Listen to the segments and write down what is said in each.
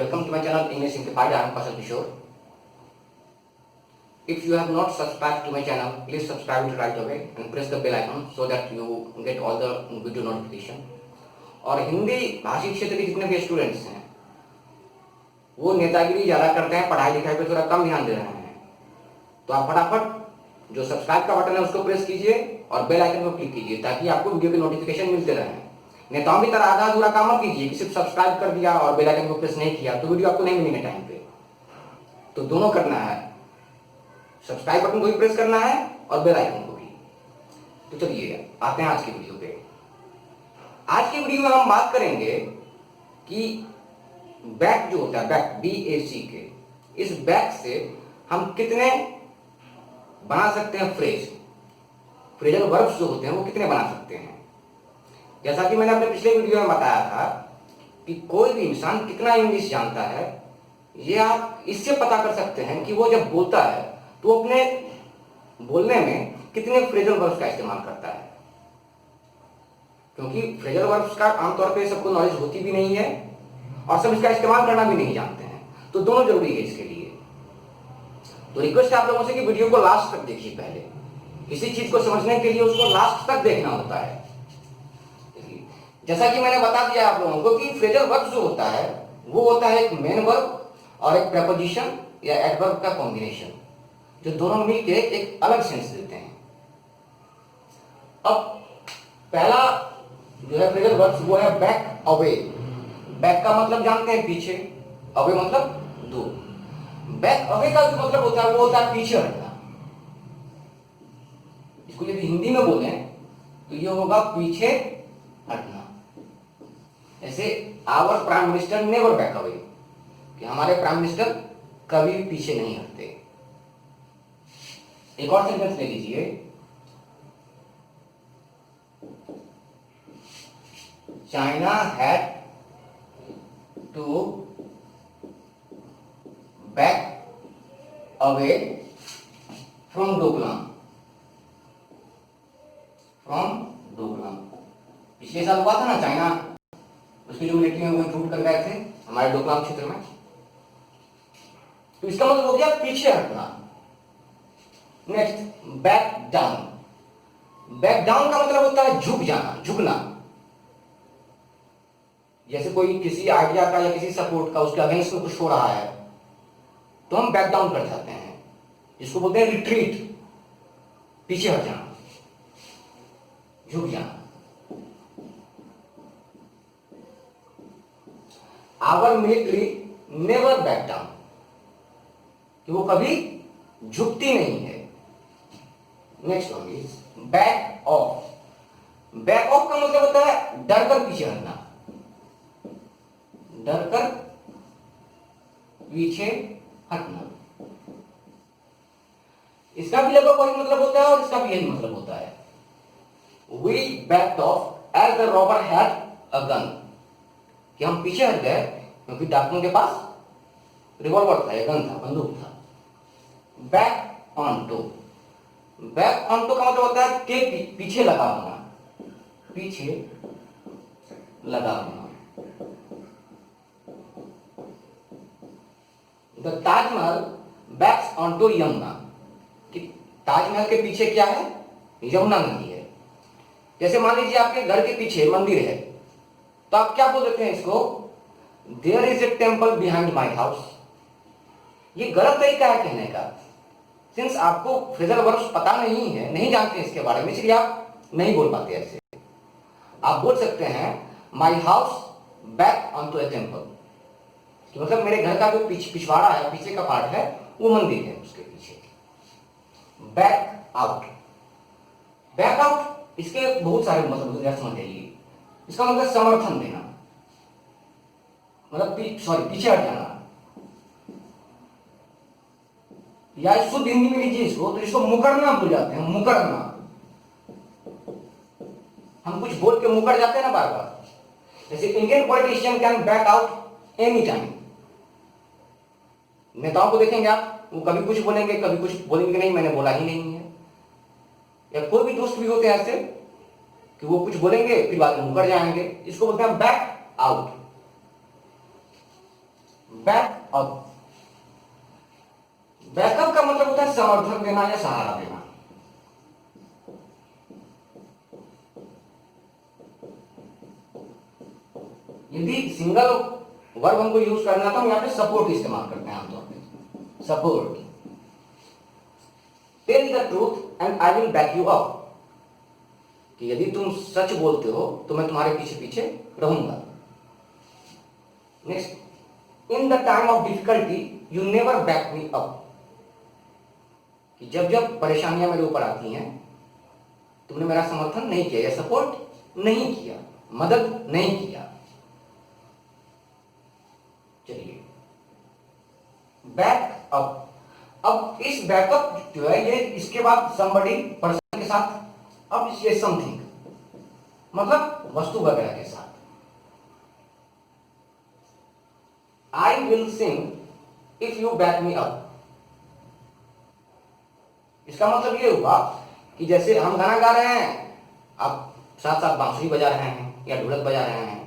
Welcome to my channel English Simplified. I am Pasal Kishore. If you have not subscribed to my channel, please subscribe it right away and press the bell icon so that you get all the video notification. और हिंदी भाषी क्षेत्र के जितने भी students हैं वो नेतागिरी ज़्यादा करते हैं, पढ़ाई लिखाई पे थोड़ा कम ध्यान दे रहे हैं, तो आप फटाफट जो सब्सक्राइब का बटन है उसको प्रेस कीजिए और बेल आइकन को क्लिक कीजिए ताकि आपको वीडियो के नोटिफिकेशन मिलते रहें। नेताओं की तरह आधा अधूरा काम मत कीजिए कि सिर्फ सब्सक्राइब कर दिया और बेल आइकन को प्रेस नहीं किया तो वीडियो आपको नहीं मिलेंगे टाइम पे। तो दोनों करना है, सब्सक्राइब बटन को भी प्रेस करना है और बेल आइकन को भी। तो चलिए आते हैं आज की वीडियो पे। आज की वीडियो में हम बात करेंगे कि बैक जो होता है, बैक BAC के, इस बैक से हम कितने बना सकते हैं फ्रेजल वर्ब्स जो होते हैं वो कितने बना सकते हैं। जैसा कि मैंने अपने पिछले वीडियो में बताया था कि कोई भी इंसान कितना इंग्लिश जानता है ये आप इससे पता कर सकते हैं कि वो जब बोलता है तो अपने बोलने में कितने फ्रेजल वर्ब्स का इस्तेमाल करता है, क्योंकि फ्रेजल वर्ब्स का आमतौर पे सबको नॉलेज होती भी नहीं है और सब इसका इस्तेमाल करना भी नहीं जानते हैं, तो दोनों जरूरी है इसके लिए। तो रिक्वेस्ट है आप लोगों से कि वीडियो को लास्ट तक देखिए। पहले किसी चीज को समझने के लिए उसको लास्ट तक देखना होता है। जैसा कि मैंने बता दिया आप लोगों को कि फ्रेजल वर्ब जो होता है वो होता है एक मेन वर्ब और एक प्रेपोजिशन या एडवर्ब का कॉम्बिनेशन, जो दोनों मिलके एक अलग सेंस देते हैं। अब पहला जो है फ्रेजल वर्ब वो है बैक अवे। बैक का मतलब जानते हैं पीछे, अवे मतलब दूर। बैक अवे का जो मतलब होता है वो होता है पीछे हटना। इसको यदि हिंदी में बोले तो ये होगा पीछे हटना। ऐसे our prime minister never back away, कि हमारे प्राइम मिनिस्टर कभी पीछे नहीं हटते। एक और सेंटेंस ले लीजिए, China had to back away from Doklam. पिछले साल हुआ था ना, चाइना उसकी जो मिलिट्री है वो इंक्लूड कर गए थे हमारे डोकलाम क्षेत्र में, तो इसका मतलब हो गया पीछे हटना। Next back down. Back down का मतलब होता है झुक जाना, झुकना। जैसे कोई किसी आइडिया का या किसी सपोर्ट का उसके अगेंस्ट में कुछ हो रहा है तो हम बैक डाउन कर जाते हैं, जिसको बोलते हैं रिट्रीट, पीछे हट जाना, झुक जाना। Our military never back down, कि वो कभी झुकती नहीं है। Next one is back off. Back off का मतलब होता है डरकर पीछे हटना, डरकर पीछे हटना। इसका भी लगभग वही मतलब होता है और इसका भी यही मतलब होता है। We backed off as the robber had a gun, कि हम पीछे हट गए क्योंकि डाकुओं के पास रिवॉल्वर था या गन था, बंदूक था। Back on to. Back on to का मतलब होता है के पीछे लगा होना, पीछे लगा होना। The Taj Mahal backs on to Yamuna, कि ताजमहल के पीछे क्या है, यमुना नदी है। जैसे मान लीजिए आपके घर के पीछे मंदिर है तो आप क्या बोल देते हैं इसको, there is a temple behind my house. ये गलत तरीका है कहने का, सिंस आपको फ्रेजल वर्ब्स पता नहीं है, नहीं जानते इसके बारे में, इसलिए आप नहीं बोल पाते ऐसे। आप बोल सकते हैं my house back on to a temple, मतलब मेरे घर का जो पिछवाड़ा है, पीछे का पार्ट है वो मंदिर है, उसके पीछे। Back out. बैक आउट इसके बहुत सारे मतलब समझ जाइए। इसका मतलब समर्थन देना, मतलब पीछे हट जाना, या शुद्ध हिंदी में लीजिए इसको तो इसको मुकरना बोल जाते हैं। मुकरना, हम कुछ बोल के मुकर जाते हैं ना बार बार। जैसे Indian politician can back out any time. नेताओं को देखेंगे आप, वो कभी कुछ बोलेंगे कभी कुछ बोलेंगे नहीं, मैंने बोला ही नहीं है। या कोई भी दोस्त भी होते हैं ऐसे कि वो कुछ बोलेंगे फिर बाद में मुकर जाएंगे, इसको बोलते हैं बैक आउट। बैकअप, बैकअप का मतलब होता है समर्थन देना या सहारा देना। यदि सिंगल वर्ब हमको यूज करना था, हम यहाँ पे सपोर्ट इस्तेमाल करते हैं आमतौर पे, support. Tell the truth and I will back you up, कि यदि तुम सच बोलते हो तो मैं तुम्हारे पीछे पीछे रहूंगा। Next, in the time of difficulty you never back me up, कि जब जब परेशानियां मेरे ऊपर आती हैं तुमने मेरा समर्थन नहीं किया या सपोर्ट नहीं किया, मदद नहीं किया। चलिए, बैक अप। अब इस बैकअप जो है ये इसके बाद somebody पर्सन के साथ, अब ये समथिंग मतलब वस्तु वगैरह के साथ। I will sing if you back me up, इसका मतलब ये हुआ कि जैसे हम गाना गा रहे हैं, आप साथ साथ बांसुरी बजा रहे हैं या ढोलक बजा रहे हैं,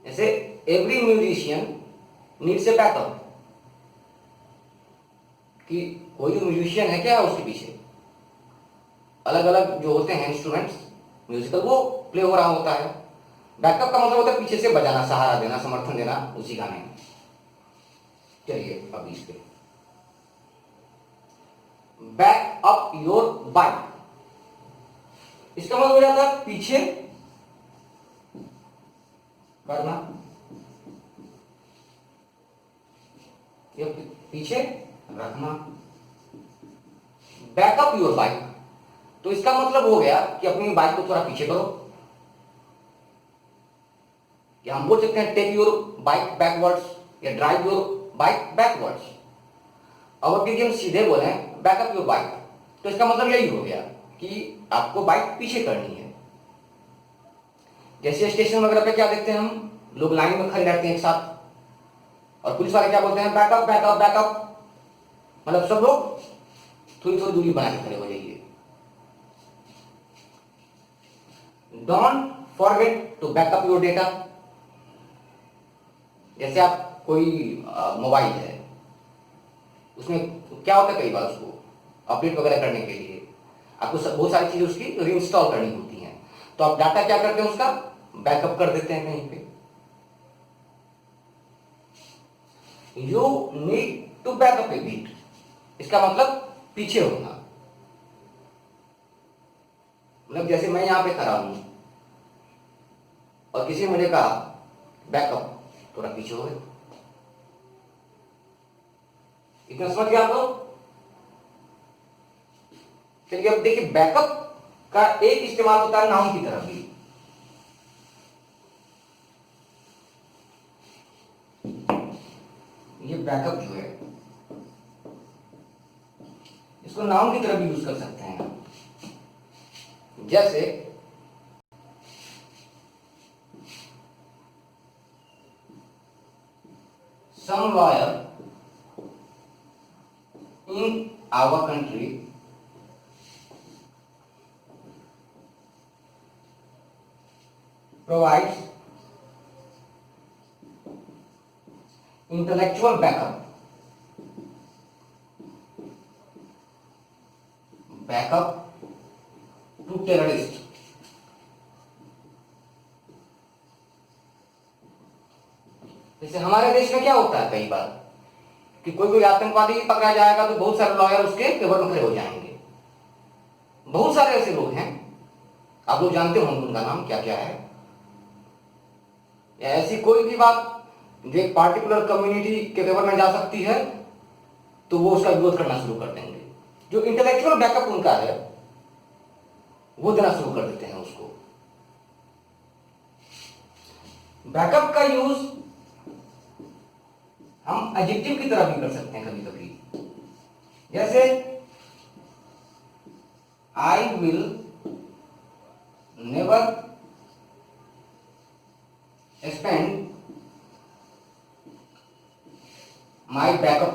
जैसे every musician needs a backup, कि कोई म्यूजिशियन है क्या उसके पीछे, अलग अलग जो होते हैं इंस्ट्रूमेंट्स म्यूजिकल वो प्ले हो रहा होता है। बैकअप का मतलब होता है पीछे से बजाना, सहारा देना, समर्थन देना उसी गाने में। चलिए अब इस पे, बैक अप योर बाइक, इसका मतलब हो जाता है पीछे करना, ये पीछे रखना। बैकअप योर बाइक, तो इसका मतलब हो गया कि अपनी बाइक को थोड़ा पीछे करो, या हम बोल सकते हैं टेक योर बाइक बैकवर्ड्स या ड्राइव योर बाइक बैकवर्ड्स। और यदि हम सीधे बोले बैकअप योर बाइक, तो इसका मतलब यही हो गया कि आपको बाइक पीछे करनी है। जैसे स्टेशन वगैरह पे क्या देखते हैं हम, लोग लाइन में खड़े रहते हैं एक साथ, और पुलिस वाले क्या बोलते हैं, बैकअप बैकअप बैकअप, मतलब सब लोग थोड़ी थोड़ी दूरी बना के खड़े हो जाइए। Don't forget to backup your data, जैसे आप कोई मोबाइल है, उसमें क्या होता है, कई बार उसको अपडेट वगैरह करने के लिए आपको बहुत सारी चीजें उसकी रीइंस्टॉल करनी होती हैं, तो आप डाटा क्या करते हैं, उसका बैकअप कर देते हैं कहीं पे। You need to backup a bit, इसका मतलब पीछे होना, मतलब जैसे मैं यहां पे खड़ा हूं और किसी ने मुझे कहा बैकअप, थोड़ा पीछे हो गए, इतना समझ गया आप लोग। चलिए अब देखिए, बैकअप का एक इस्तेमाल होता है नाउन की तरफ भी। ये बैकअप जो है इसको नाउन की तरफ भी यूज कर सकते हैं, जैसे some lawyer in our country provides intellectual backup to terrorists। जैसे हमारे देश में क्या होता है कई बार कि कोई कोई आतंकवादी पकड़ा जाएगा तो बहुत सारे लॉयर उसके फेवर में खड़े हो जाएंगे। बहुत सारे ऐसे लोग हैं, आप लोग जानते होंगे उनका नाम क्या क्या है। या ऐसी कोई भी बात जो एक पार्टिकुलर कम्युनिटी के फेवर में जा सकती है तो वो उसका विरोध करना शुरू कर देंगे। जो इंटेलेक्चुअल बैकअप उनका है वो देना शुरू कर देते हैं उसको। बैकअप का यूज हम एडजेक्टिव की तरह भी कर सकते हैं कभी कभी, जैसे I will never spend my backup